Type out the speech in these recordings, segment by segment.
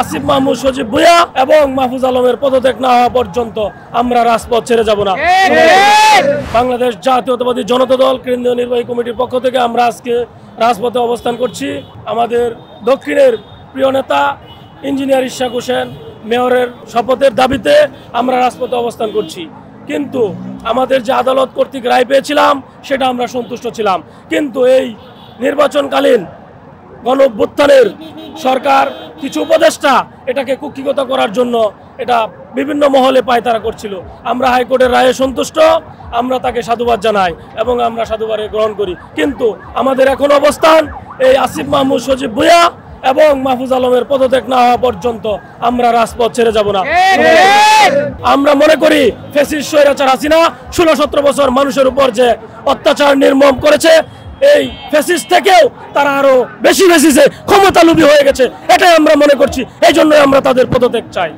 আসিফ মাহমুদ সজীব ভুঁইয়া এবং মাহফুজ আলমের পদত্যাগ না হওয়া পর্যন্ত আমরা রাজপথ ছেড়ে যাব না। বাংলাদেশ জাতীয়তাবাদী জনতা দল কেন্দ্রীয় নির্বাহী কমিটির পক্ষ থেকে আমরা আজকে রাজপথে অবস্থান করছি। আমাদের দক্ষিণের প্রিয় নেতা ইঞ্জিনিয়ার ইশাক হোসেন মেয়রের শপথের দাবিতে আমরা রাজপথে অবস্থান করছি। কিন্তু আমাদের যে আদালত কর্তৃক রায় পেয়েছিলাম সেটা আমরা সন্তুষ্ট ছিলাম, কিন্তু এই নির্বাচনকালীন গণঅভ্যুত্থানের সরকার কিছু উপদেষ্টা এটাকে কুক্ষিগত করার জন্য এটা বিভিন্ন মহলে পায়তারা করছিল। আমরা হাইকোর্টের রায়ে সন্তুষ্ট, আমরা তাকে সাধুবাদ জানাই এবং আমরা সাধুবাদে গ্রহণ করি। কিন্তু আমাদের এখন অবস্থান এই আসিফ মাহমুদ সজীব ভুঁইয়া এবং মাহফুজ আলমের পদত্যাগ না হওয়া পর্যন্ত আমরা রাজপথ ছেড়ে যাব না। আমরা মনে করি ফ্যাসিস্ট স্বৈরাচার হাসিনা 16-17 বছর মানুষের উপর যে অত্যাচার নির্মম করেছে, এই ফ্যাসিস্ট থেকেও তারা আরো বেশি বেশিছে ক্ষমতালোভী হয়ে গেছে, এটাই আমরা মনে করছি। এই জন্য আমরা তাদের পদত্যাগ চাই।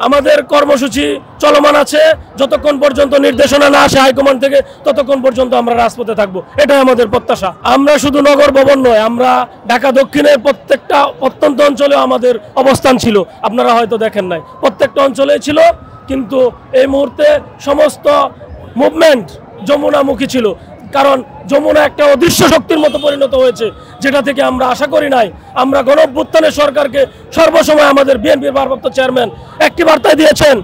আমাদের কর্মসূচি চলমান আছে, যতক্ষণ পর্যন্ত নির্দেশনা না আসে হাইকমান্ড থেকে ততক্ষণ পর্যন্ত আমরা রাজপথে থাকবো, এটাই আমাদের প্রত্যাশা। আমরা শুধু নগর ভবন নয়, আমরা ঢাকা দক্ষিণের প্রত্যেকটা প্রত্যন্ত অঞ্চলে আমাদের অবস্থান ছিল, আপনারা হয়তো দেখেন নাই, প্রত্যেকটা অঞ্চলে ছিল। কিন্তু এই মুহূর্তে সমস্ত মুভমেন্ট যমুনামুখী ছিল, কারণ যমুনা একটা অদৃশ্য শক্তির মতো পরিণত হয়েছে, যেটা থেকে আমরা আশা করি নাই। আমরা গণঅভ্যুত্থানের সরকারকে সর্বসময় আমাদের বিএনপির ভারপ্রাপ্ত চেয়ারম্যান একটি বার্তায় দিয়েছেন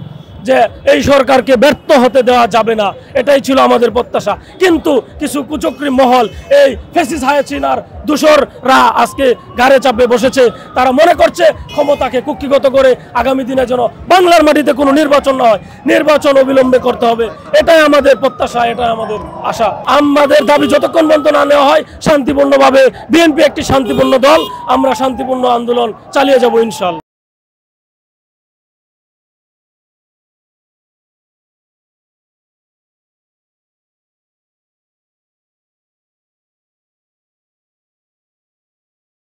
যে এই সরকারকে ব্যর্থ হতে দেওয়া যাবে না, এটাই ছিল আমাদের প্রত্যাশা। কিন্তু কিছু কুচক্রী মহল এই ফ্যাসিস্ট হাসিনার দূষররা আজকে গাড়ে চাপে বসেছে। তারা মনে করছে ক্ষমতাকে কুক্ষিগত করে আগামী দিনে যেন বাংলার মাটিতে কোনো নির্বাচন না হয়, নির্বাচন অবিলম্বে করতে হবে, এটাই আমাদের প্রত্যাশা, এটাই আমাদের আশা। আমাদের দাবি যতক্ষণ পর্যন্ত না নেওয়া হয় শান্তিপূর্ণভাবে, বিএনপি একটি শান্তিপূর্ণ দল, আমরা শান্তিপূর্ণ আন্দোলন চালিয়ে যাব ইনশাআল্লাহ।